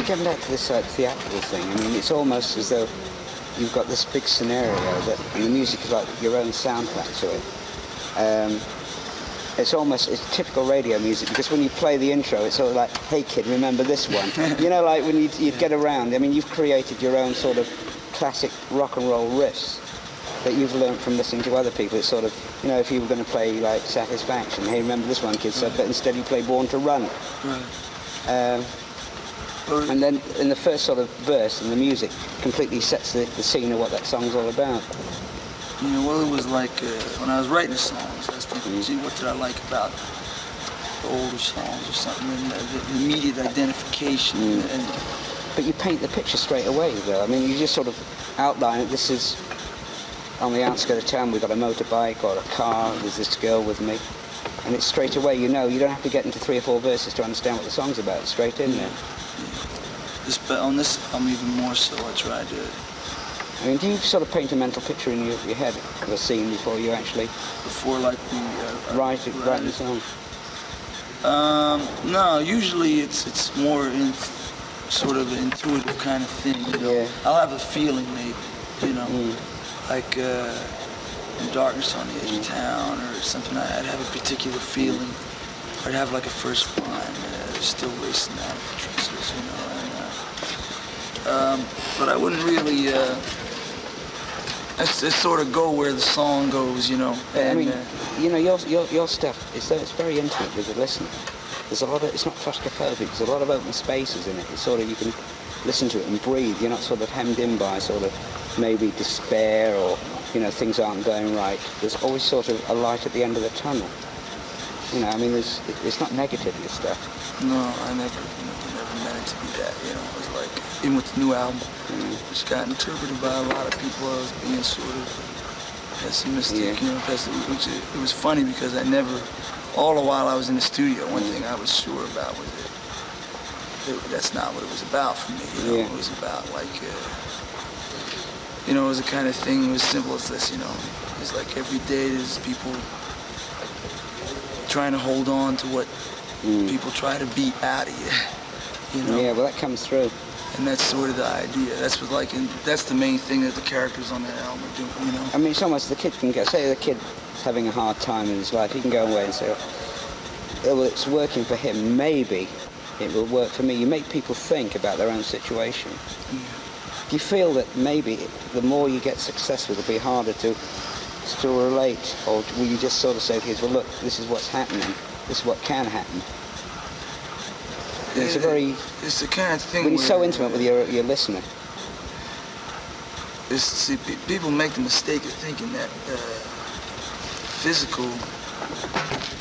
getting back to this theatrical thing, I mean, it's almost as though you've got this big scenario that the music is like your own soundtrack to it. It's typical radio music, because when you play the intro, it's sort of like, hey kid, remember this one? You know, like when you'd get around, I mean, you've created your own sort of classic rock and roll riffs that you've learned from listening to other people. It's sort of, you know, if you were going to play like Satisfaction, hey, remember this one, kid, so, but instead you play Born to Run. Right. And then in the first sort of verse, and the music completely sets the scene of what that song's all about. You know, well, it was like when I was writing the songs, I was thinking, gee, what did I like about the older songs or something, and the immediate identification. But you paint the picture straight away, though. I mean, you just sort of outline it. This is on the outskirts of town, we've got a motorbike or a car, there's this girl with me. And it's straight away, you know, you don't have to get into 3 or 4 verses to understand what the song's about. It's straight in there. But on this album, even more so, I tried to... I mean, do you sort of paint a mental picture in your head of a scene before you actually... Before, like, the... writing the song? No, usually it's more in sort of an intuitive kind of thing, you know. Yeah. I'll have a feeling, maybe, you know, like in Darkness on the Edge of Town or something. I'd have a particular feeling. I'd have like a first line, still racing out of the traces, you know. And, but I wouldn't really... It's sort of go where the song goes, you know. And, I mean, you know, your stuff, it's very intimate with the listener. There's a lot of, it's not claustrophobic, there's a lot of open spaces in it. It's sort of, you can listen to it and breathe. You're not sort of hemmed in by sort of maybe despair or, you know, things aren't going right. There's always sort of a light at the end of the tunnel. You know, I mean, it's not negative, your stuff. No, I never meant it to be that, you know. It was like, even with the new album, which got interpreted by a lot of people as being sort of pessimistic, you know, which it was funny because I never, all the while I was in the studio, one thing I was sure about was that's not what it was about for me, you know. It was about like, you know, it was the kind of thing, it was simple as this, you know. It's like every day there's people trying to hold on to what people try to beat out of you, you know. Yeah, well, that comes through. And that's sort of the idea. That's what, like, that's the main thing that the characters on that album are doing, you know. I mean, it's almost the kid can go, say the kid's having a hard time in his life, he can go away and say, oh, well, it's working for him, maybe it will work for me. You make people think about their own situation. Do you feel that maybe the more you get successful, it'll be harder to relate, or will you just sort of say to kids, well, look, this is what's happening, this is what can happen? It's the kind of thing when you're so intimate with your listener. See, people make the mistake of thinking that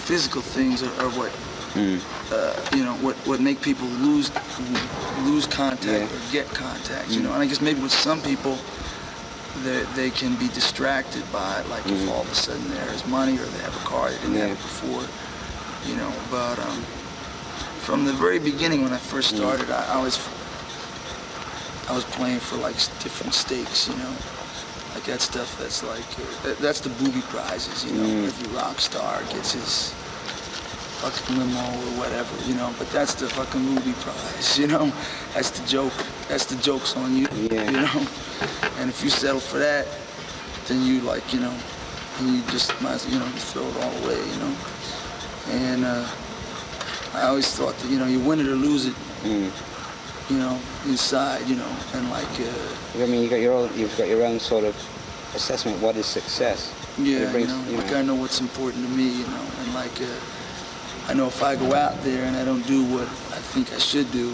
physical things are what you know, what make people lose contact or get contact. You know, and I guess maybe with some people, they can be distracted by it, like if all of a sudden there's money or they have a car they didn't have before. You know, but from the very beginning when I first started, I was playing for like different stakes, you know, like that stuff. That's like that's the booby prizes, you know. Every rock star gets his fucking limo or whatever, you know. But that's the fucking movie prize, you know. That's the joke. That's the joke's on you, you know. And if you settle for that, then you like, you know, you just might, you know, throw it all away, you know. And I always thought that, you know, you win it or lose it, you know, inside, you know, and like... I mean, you've got your own sort of assessment of what is success. Yeah, you know, like I know what's important to me, you know, and like, I know if I go out there and I don't do what I think I should do,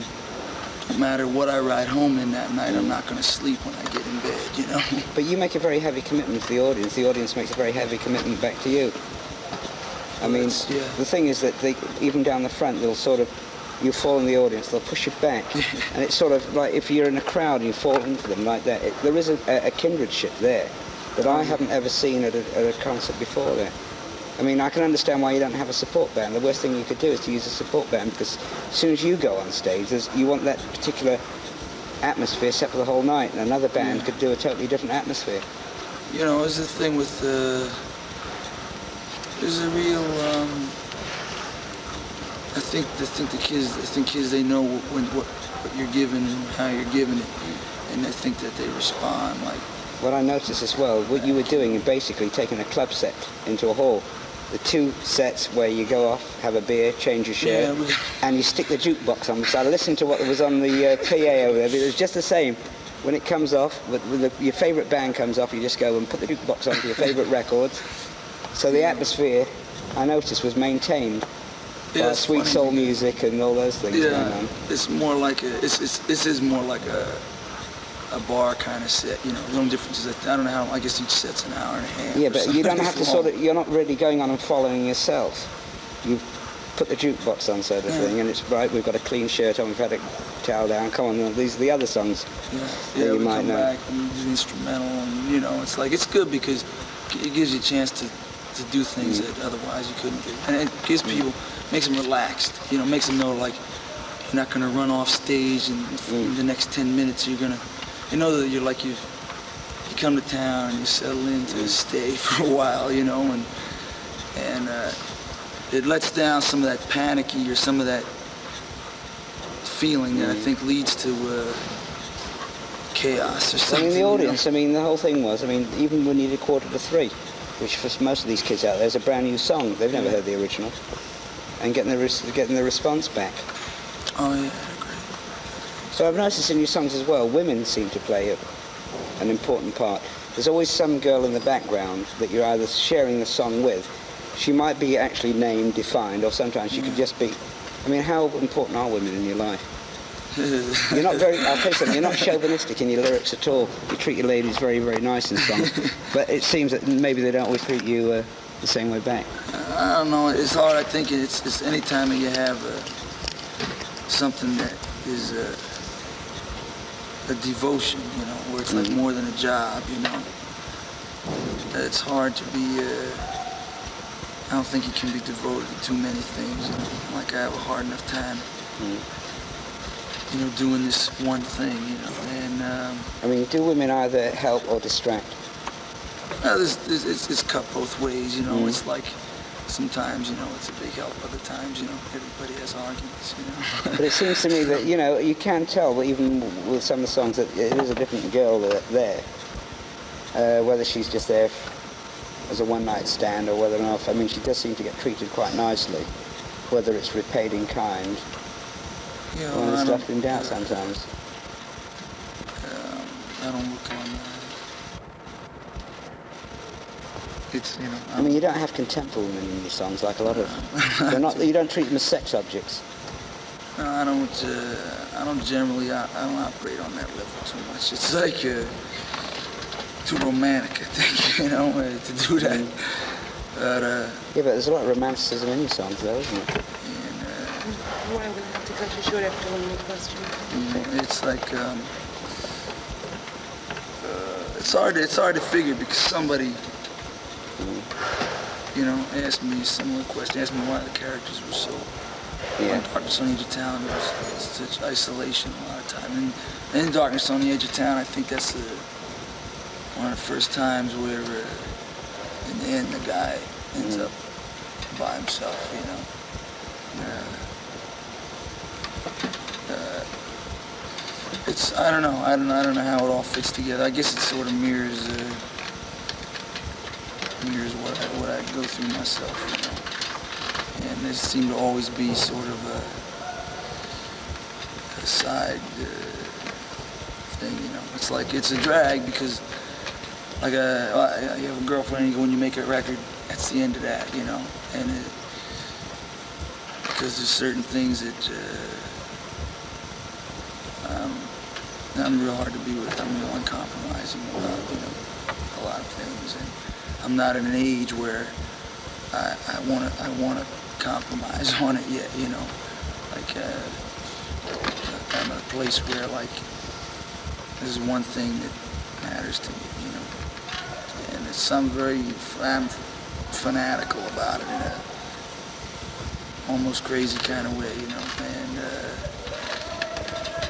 no matter what I ride home in that night, I'm not going to sleep when I get in bed, you know. But you make a very heavy commitment to the audience makes a very heavy commitment back to you. I mean, the thing is that even down the front, they'll sort of, you fall in the audience, they'll push you back. And it's sort of like if you're in a crowd and you fall into them like that, there is a kindredship there that I haven't ever seen at a concert before there. I mean, I can understand why you don't have a support band. The worst thing you could do is to use a support band, because as soon as you go on stage, you want that particular atmosphere set for the whole night, and another band could do a totally different atmosphere. You know, it's the thing with there's a real, kids they know what you're giving and how you're giving it, and I think that they respond like. What I noticed as well, what you were doing is basically taking a club set into a hall. The 2 sets where you go off, have a beer, change your shirt, and you stick the jukebox on. So I listened to what was on the PA over there, but it was just the same. When it comes off, when your favourite band comes off, you just go and put the jukebox on for your favourite records. So the atmosphere, I noticed, was maintained by sweet soul music and all those things going on. It's more like this is more like a bar kind of set, you know. The only difference is that I don't know how. I guess each set's an hour and a half. Yeah, but you don't have to you're not really going on and following yourself. You put the jukebox on, sort of thing, and it's right. We've got a clean shirt on. We've had a towel down. Come on, these are the other songs. Yeah, you we might come know. back and do the instrumental, and you know, it's like it's good because it gives you a chance to do things that otherwise you couldn't do, and it gives people, makes them relaxed. You know, makes them know like you're not gonna run off stage and in the next 10 minutes you're gonna. You know that you're like you come to town and you settle in to stay for a while, you know, and it lets down some of that panicky or some of that feeling that I think leads to chaos or something. I mean, the audience. I mean, the whole thing was. I mean, even when you did 2:45, which for most of these kids out there is a brand new song. They've never heard the original, and getting the response back. Oh yeah. So I've noticed in your songs as well, women seem to play an important part. There's always some girl in the background that you're either sharing the song with. She might be actually named, defined, or sometimes she could just be. I mean, how important are women in your life? You're not very. I'll tell you something. You're not chauvinistic in your lyrics at all. You treat your ladies very, very nice in songs, but it seems that maybe they don't always treat you the same way back. I don't know. It's hard. I think it's any time that you have something that is. A devotion, you know, where it's like more than a job, you know. It's hard to be, I don't think you can be devoted to too many things, you know. Like I have a hard enough time, you know, doing this one thing, you know, and... I mean, do women either help or distract? It's cut both ways, you know. It's like, sometimes, you know, it's a big help. Other times, you know, everybody has arguments, you know. But it seems to me that, you know, you can tell that even with some of the songs that it is a different girl there. Whether she's just there as a one-night stand or whether or not, I mean, she does seem to get treated quite nicely. Whether it's repaid in kind. Yeah, well, it's left in doubt sometimes. I don't look on that. It's, you know, I mean, you don't have contemporary women in your songs like a lot of. They're not. You don't treat them as sex objects. No, I don't generally. I don't operate on that level too much. It's like too romantic, I think. You know, to do that. But yeah, but there's a lot of romanticism in your songs, though, isn't it? And well, I'm gonna have to cut you short after one more question. It's like it's hard to figure because somebody. You know, asked me a similar question. Asked me why the characters were so. In Darkness on the Edge of Town, there was such isolation a lot of time. And in Darkness on the Edge of Town, I think that's one of the first times where, in the end, the guy ends up by himself. You know. It's I don't know how it all fits together. I guess it sort of mirrors what I go through myself, you know. And there seemed to always be sort of a side thing, you know. It's like it's a drag because, like, you have a girlfriend, and when you make a record, that's the end of that, you know. And because there's certain things that I'm real hard to be with. I'm real uncompromising about, you know, a lot of things. And I'm not at an age where I want to compromise on it yet, you know. Like I'm at a place where like this is one thing that matters to me, you know. And it's I'm fanatical about it in a almost crazy kind of way, you know. And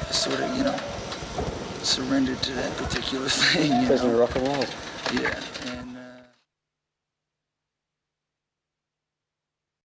I sort of, you know, surrendered to that particular thing, you Prisoner know. of rock and roll. Yeah.